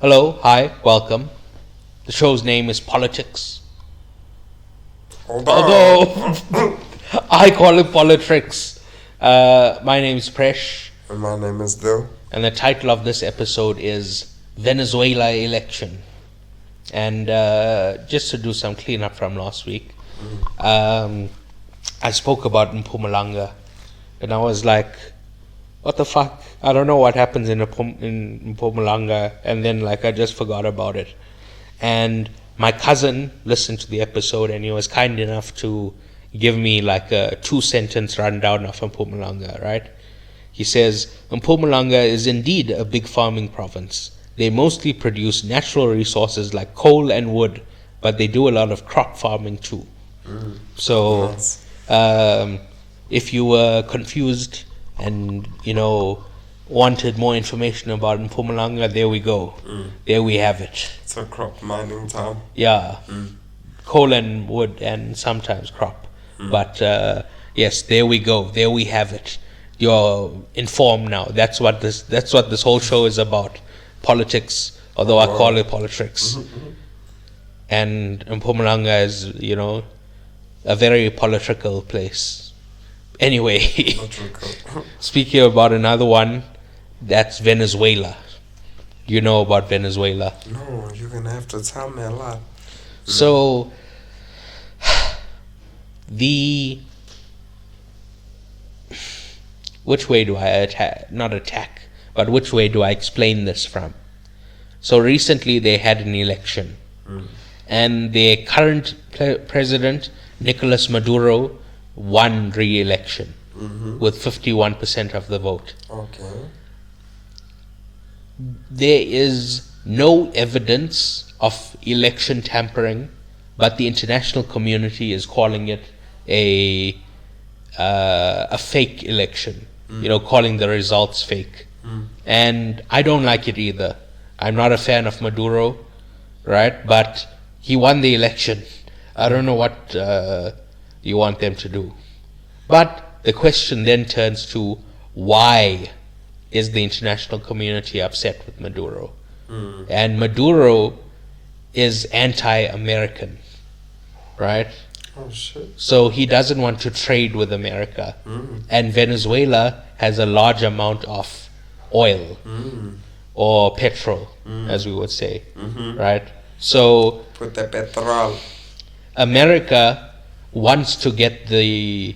Hello, hi, welcome. The show's name is Politics. Although I call it Politrix. My name is Presh. And my name is Dill. And the title of this episode is Venezuela Election. And just to do some cleanup from last week, I spoke about Mpumalanga. And I was like, what the fuck? I don't know what happens in Mpumalanga. And then I just forgot about it. And my cousin listened to the episode and he was kind enough to give me a 2-sentence rundown of Mpumalanga, right? He says, Mpumalanga is indeed a big farming province. They mostly produce natural resources like coal and wood, but they do a lot of crop farming too. So, if you were confused and, wanted more information about Mpumalanga, there we go. There we have it. It's a crop mining town. Yeah. Coal and wood and sometimes crop. But, yes, there we go. There we have it. You're informed now. That's what this whole show is about. Politics, although I call it Politrix. And Mpumalanga is, a very political place. Anyway, speaking about another one, that's Venezuela. You know about Venezuela? No, you're going to have to tell me a lot. So, which way do I which way do I explain this from? So recently they had an election. And their current president, Nicolas Maduro, won re-election with 51% of the vote. Okay. There is no evidence of election tampering, but the international community is calling it a fake election, calling the results fake. And I don't like it either. I'm not a fan of Maduro, right? But he won the election. I don't know what you want them to do. But the question then turns to, why is the international community upset with Maduro? And Maduro is anti-American, right? Oh, shit. So he doesn't want to trade with America. And Venezuela has a large amount of oil or petrol, as we would say, right? So Put the petrol. America wants to get the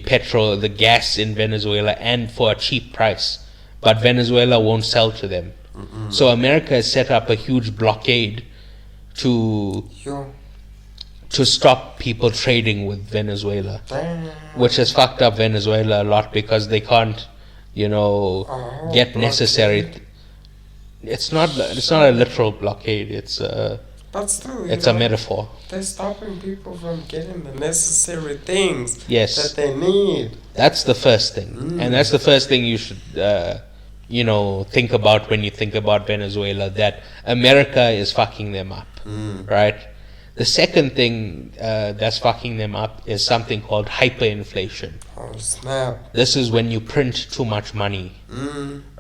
petrol, the gas in Venezuela, and for a cheap price, but Venezuela won't sell to them. So America has set up a huge blockade to stop people trading with Venezuela, which has fucked up Venezuela a lot because they can't, get necessary. It's not a literal blockade. But still, it's a metaphor. They're stopping people from getting the necessary things that they need. That's the first thing. And that's the first thing you should, think about when you think about Venezuela, that America is fucking them up, right? The second thing that's fucking them up is something called hyperinflation. Oh, snap. This is when you print too much money,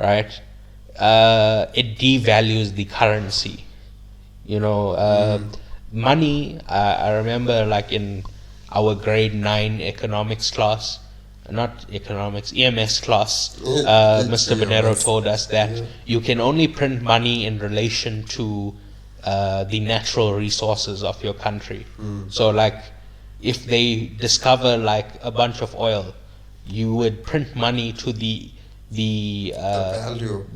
right? It devalues the currency. Money, I remember in our grade 9 economics class, not economics, EMS class, Mr. Bonero told us that you can only print money in relation to the natural resources of your country. So if they discover a bunch of oil, you would print money to the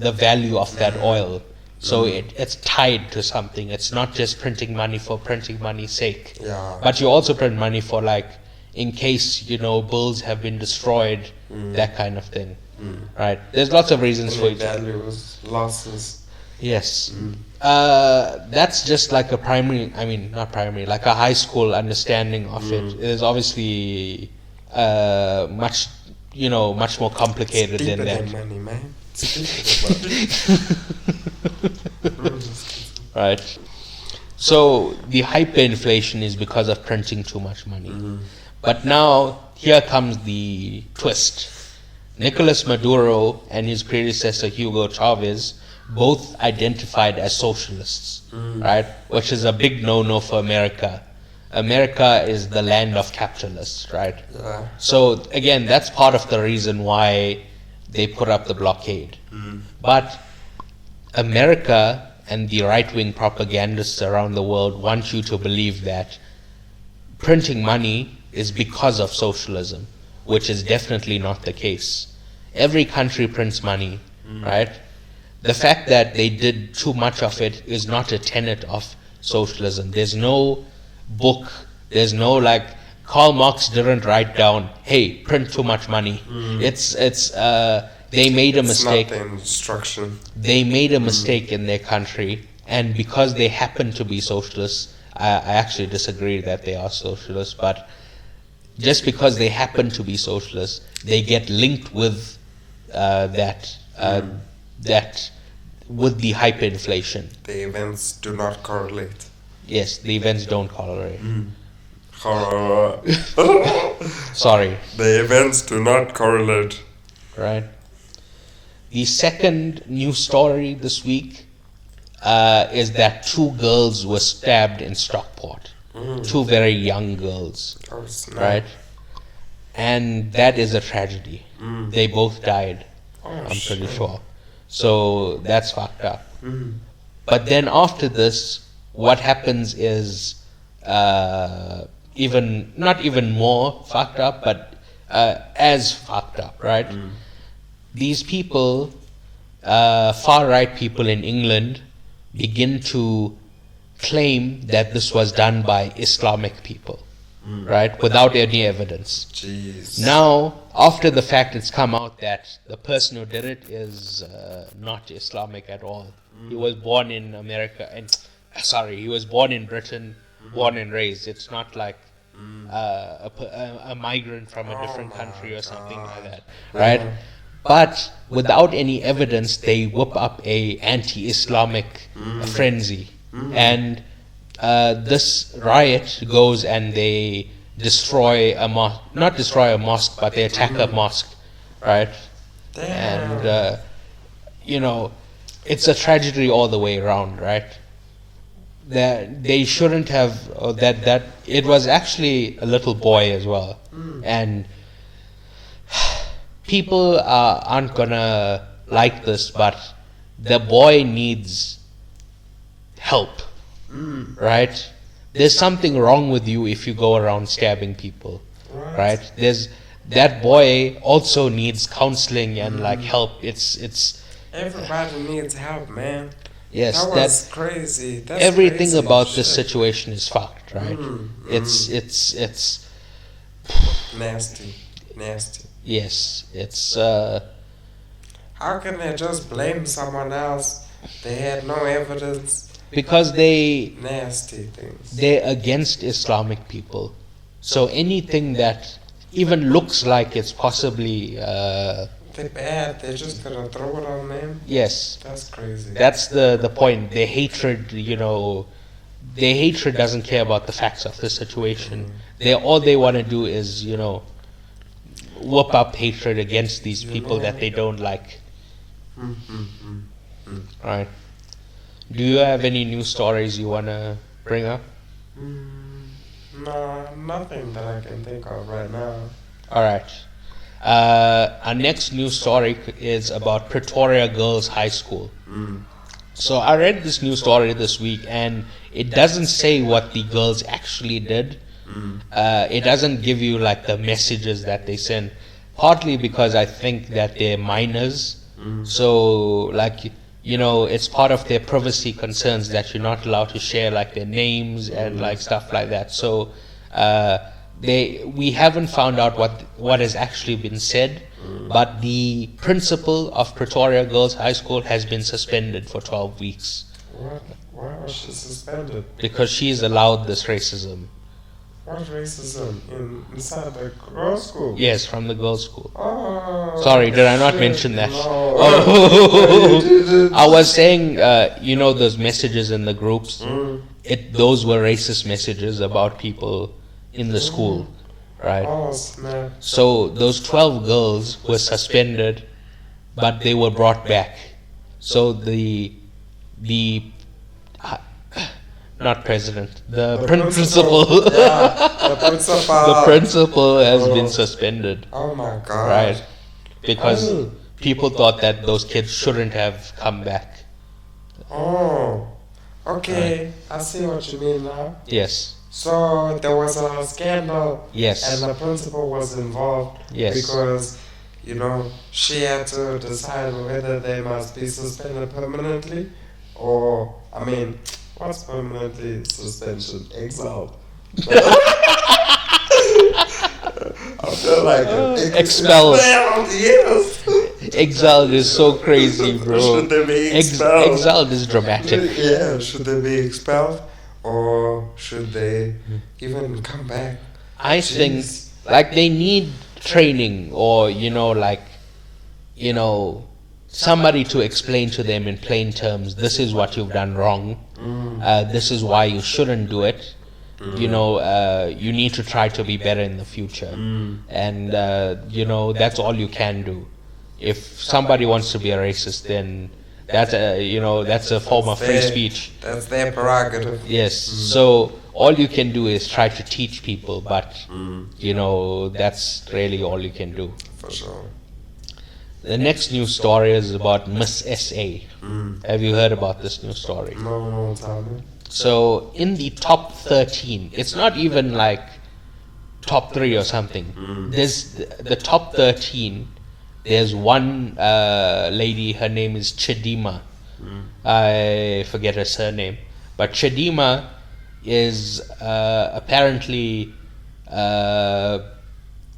value of that oil. So it's tied to something. It's not just printing money for printing money's sake. Yeah. But you also print money for in case, bills have been destroyed, that kind of thing. Right? There's lots of reasons for it. Values, losses. Yes. That's just a a high school understanding of it. There's obviously much more complicated than that. Money, man. Right. So the hyperinflation is because of printing too much money. But now here comes the twist. Nicolas Maduro and his predecessor Hugo Chavez both identified as socialists, right? Which is a big no-no for America. America is the land of capitalists, right? Yeah. So again, that's part of the reason why they put up the blockade. But America and the right-wing propagandists around the world want you to believe that printing money is because of socialism, which is definitely not the case. Every country prints money, right? The fact that they did too much of it is not a tenet of socialism. There's no book, there's no like, Karl Marx didn't write down, hey, print too much money. They made a mistake. It's not the instruction. They made a mistake in their country, and because they happen to be socialists, I actually disagree that they are socialists, but just because they happen to be socialists, they get linked with that with the hyperinflation. The events do not correlate. Yes, the events don't correlate. The Sorry. events do not correlate. Right. The second news story this week is that 2 girls were stabbed in Stockport. 2 very young girls. Oh, snap. Right? And that is a tragedy. They both died, I'm pretty sure. So that's fucked up. But then after this, what happens is not even more fucked up, but as fucked up, right? These people, far-right people in England, begin to claim that this was done by Islamic people, right? Without any evidence. Jeez. Now, after the fact, it's come out that the person who did it is not Islamic at all. He was born in America, he was born in Britain, born and raised. It's not like a migrant from a different country or something like that, right? But without any evidence, they whip up a anti-Islamic frenzy. And this riot goes and they destroy a mosque, not destroy a mosque, but they attack a mosque, right? Damn. And, it's a tragedy all the way around, right? That they shouldn't have, that it was actually a little boy as well. And people aren't gonna like this, but the boy needs help, right? There's something wrong with you if you go around stabbing people, right? That boy also needs counseling and like help. It's Everybody needs help, man. yes, That was crazy. That's everything crazy about shit. this situation is fucked, right? It's nasty. yes, it's How can they just blame someone else? They had no evidence. because Nasty things. they're against Islamic people. So anything that even looks like it's possibly They're bad. They're just gonna throw it on them. yes, That's crazy. that's the point. Their hatred, doesn't care about the facts of the situation. All they want to do is, whoop up hatred against these people that they don't like. Right. Do you have any news stories you want to bring up? No, nothing that I can think of right now. All right. Our next news story is about Pretoria Girls High School. So I read this news story this week, and it doesn't say what the girls actually did. It doesn't give you like the messages that they send, partly because I think that they're minors. So like, it's part of their privacy concerns that you're not allowed to share like their names and like stuff like that. So we haven't found out what has actually been said, but the principal of Pretoria Girls High School has been suspended for 12 weeks. What? Why was she suspended? Because she's allowed this racism. What racism inside the girls' school? Yes, from the girls' school. Oh, Sorry, did I not shit, mention that? No. Oh. You didn't. I was saying, those messages in the groups, those were racist messages about people in the school, right? Oh, snap. So those 12 girls were suspended, but they were brought back. So the uh, not president, the principal. Yeah, the principal. The principal has been suspended. Oh my god. Right. Because people thought that those kids shouldn't have come back. Oh. Okay. I see what you mean now. Yes. So there was a scandal. Yes. And the principal was involved. Yes. Because, she had to decide whether they must be suspended permanently or, what's permanently suspension? Exiled. I feel like expelled. Yes. Exiled is so crazy, bro. Should they be expelled? Exiled is dramatic. Yeah, should they be expelled or should they even come back? I think they need training or somebody to explain to them in plain terms, this is what you've done wrong. This is why you shouldn't do it. You need to try to be better in the future. And that's all you can do. If somebody wants to be a racist, then that's a form of free speech. That's their prerogative. Yes. So all you can do is try to teach people, but that's really all you can do. For sure. The next news story is about Miss SA. Have you heard about this news story? No, tell me. So in the top 13, it's not even like top 3 or something. There's the top 13. There's one lady, her name is Chidima. I forget her surname. But Chidima is apparently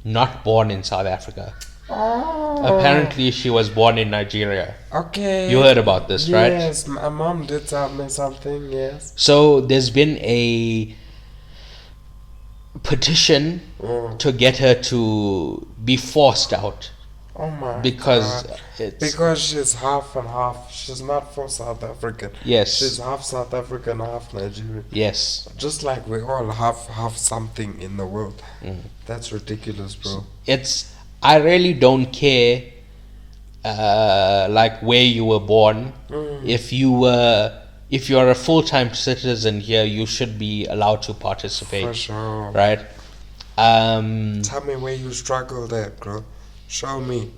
not born in South Africa. Oh. Apparently she was born in Nigeria. Okay. You heard about this, right? Yes, my mom did tell me something, yes. So there's been a petition to get her to be forced out. Oh my because God. It's because she's half and half. She's not full South African. Yes. She's half South African, half Nigerian. Yes. Just like we all have something in the world. That's ridiculous, bro. I really don't care where you were born. If you're a full-time citizen here, you should be allowed to participate. For sure. Right? Tell me where you struggled at, bro. Show me.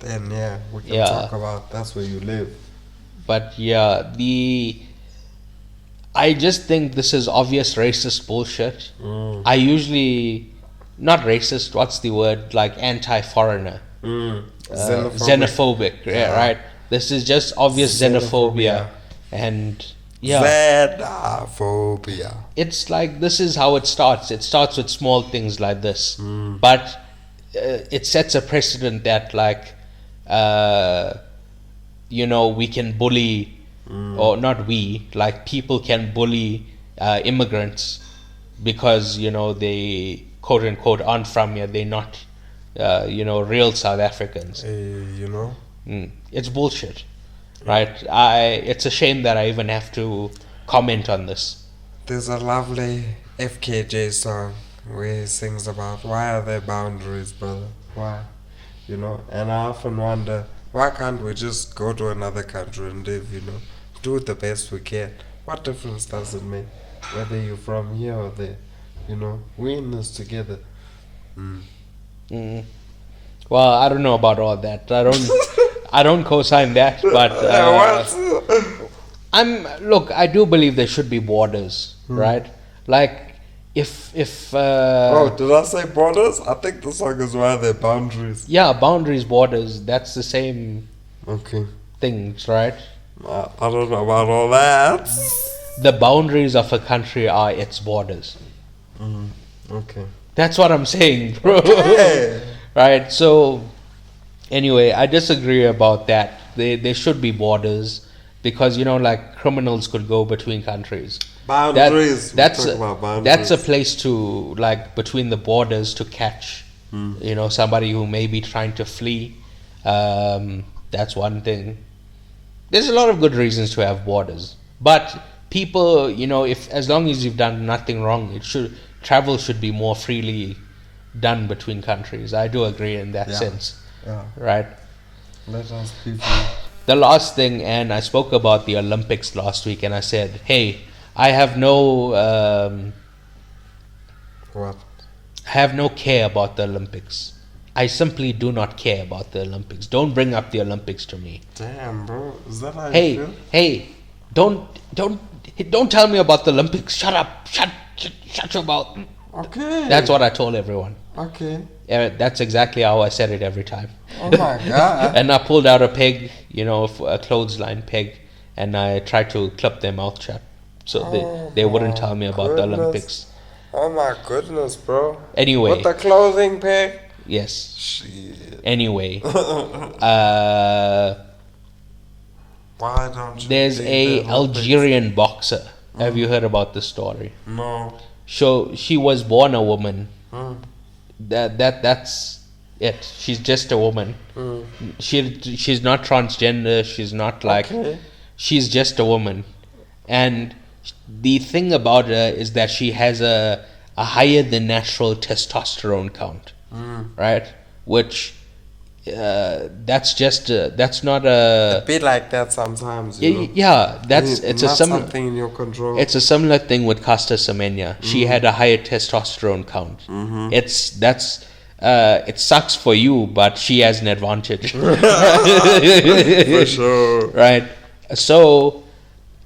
Then we can talk about that's where you live. But I just think this is obvious racist bullshit. I usually not racist, what's the word? Like anti-foreigner. Xenophobic, right? This is just obvious xenophobia. And xenophobia. It's like this is how it starts. It starts with small things like this. But it sets a precedent that we can bully, or not we, people can bully immigrants because, they quote unquote aren't from here. They're not, real South Africans. It's bullshit, right? It's a shame that I even have to comment on this. There's a lovely FKJ song where he sings about why are there boundaries, brother? Why? And I often wonder, why can't we just go to another country and live, do the best we can? What difference does it make? Whether you're from here or there, we're in this together. Well, I don't know about all that. I don't co-sign that, but I do believe there should be borders, right? If did I say borders? I think the song is why there are boundaries. Yeah, boundaries, borders, that's the same things, right? I don't know about all that. The boundaries of a country are its borders. Okay. That's what I'm saying, bro. Okay. Right, so anyway, I disagree about that. There should be borders because, criminals could go between countries. Boundaries. That's a place to, between the borders to catch, somebody who may be trying to flee. That's one thing. There's a lot of good reasons to have borders. But people, as long as you've done nothing wrong, travel should be more freely done between countries. I do agree in that sense. Yeah. Right? Let us people the last thing, and I spoke about the Olympics last week, and I said, hey, I have no What? care about the Olympics. I simply do not care about the Olympics. Don't bring up the Olympics to me. Damn, bro. Is that how you feel? Hey, don't tell me about the Olympics. Shut up. Shut your mouth. Okay. That's what I told everyone. Okay. Yeah, that's exactly how I said it every time. Oh my God. And I pulled out a peg, a clothesline peg, and I tried to clip their mouth shut, so they wouldn't tell me about the Olympics. Oh my goodness, bro. Anyway. With the clothing peg? Yes. Shit. Anyway. Why don't you? There's a Algerian boxer. Have you heard about this story? No. So she was born a woman. That's it. She's just a woman. She's not transgender. She's not like. Okay. She's just a woman, and the thing about her is that she has a higher than natural testosterone count, right? Which that's not a. It be like that sometimes. Yeah, it's a similar something in your control. It's a similar thing with Caster Semenya. She had a higher testosterone count. It sucks for you, but she has an advantage. For sure. Right. So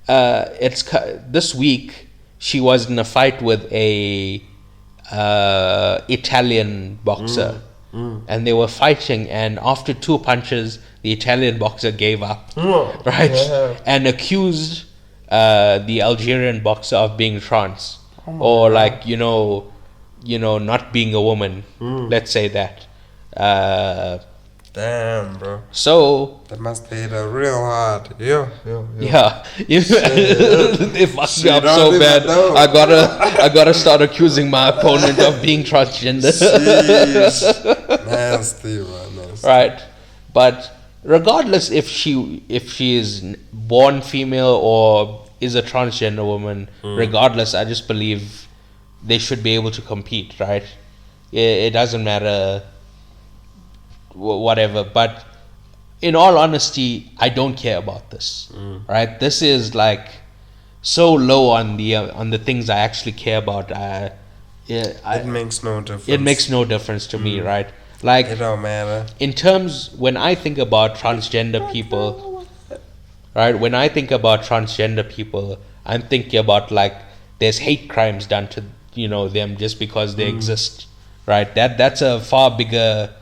this week she was in a fight with a Italian boxer. And they were fighting, and after 2 punches, the Italian boxer gave up, right? Yeah. And accused the Algerian boxer of being trans, or like not being a woman. Let's say that. Damn, bro. So that must hit her real hard. Yeah. It must be up so bad. I gotta start accusing my opponent of being transgender. Nasty, right? Nasty. Right, but regardless if she is born female or is a transgender woman, regardless, I just believe they should be able to compete. Right, it doesn't matter. Whatever, but in all honesty, I don't care about this. Right, this is like so low on the things I actually care about. It makes no difference. It makes no difference to me, right? Like it don't matter. In terms when I think about transgender people, right? When I think about transgender people, I'm thinking about like there's hate crimes done to them just because they exist, right? That's a far bigger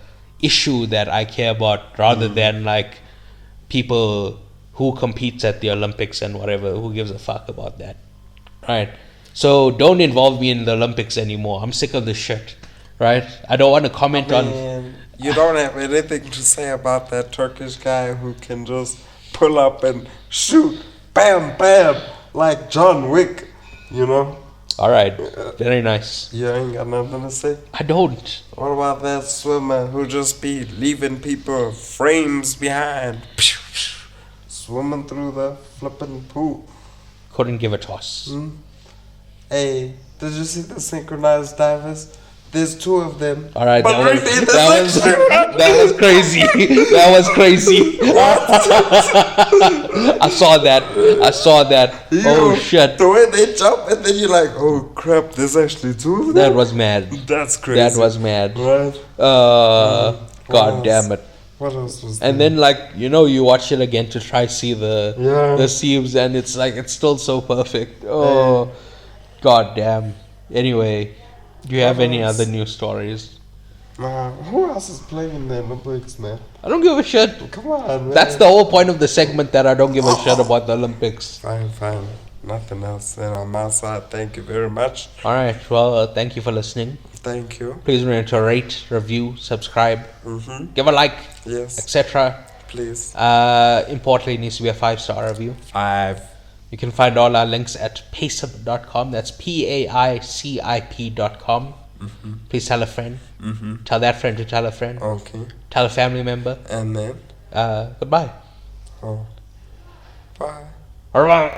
issue that I care about rather than like people who competes at the Olympics and whatever. Who gives a fuck about that, right? So don't involve me in the Olympics anymore. I'm sick of this shit, right? I don't want to comment on. You don't have anything to say about that Turkish guy who can just pull up and shoot, bam, bam, like John Wick, All right, very nice. You ain't got nothing to say? I don't. What about that swimmer who just be leaving people frames behind? Swimming through the flipping pool. Couldn't give a toss. Hey, did you see the synchronized divers? There's 2 of them. All right, that was crazy. That was crazy. I saw that. Oh shit! The way they jump, and then you're like, "Oh crap! There's actually 2 of them." That was mad. That's crazy. That was mad. Right? God damn it! What else was and there? then you watch it again to try see the seams, and it's like it's still so perfect. Oh, god damn. Anyway. Do you have any other news stories? Who else is playing in the Olympics, man? I don't give a shit. Come on, man. That's the whole point of the segment, that I don't give a shit about the Olympics. Fine. Nothing else then on my side. Thank you very much. Alright, well, thank you for listening. Thank you. Please remember to rate, review, subscribe, give a like, yes, etc. Please. Importantly, it needs to be a 5-star review. 5. You can find all our links at PAICIP.com. That's PAICIP.com. Please tell a friend. Tell that friend to tell a friend. Okay. Tell a family member. And then? Goodbye. Oh. Bye. Bye.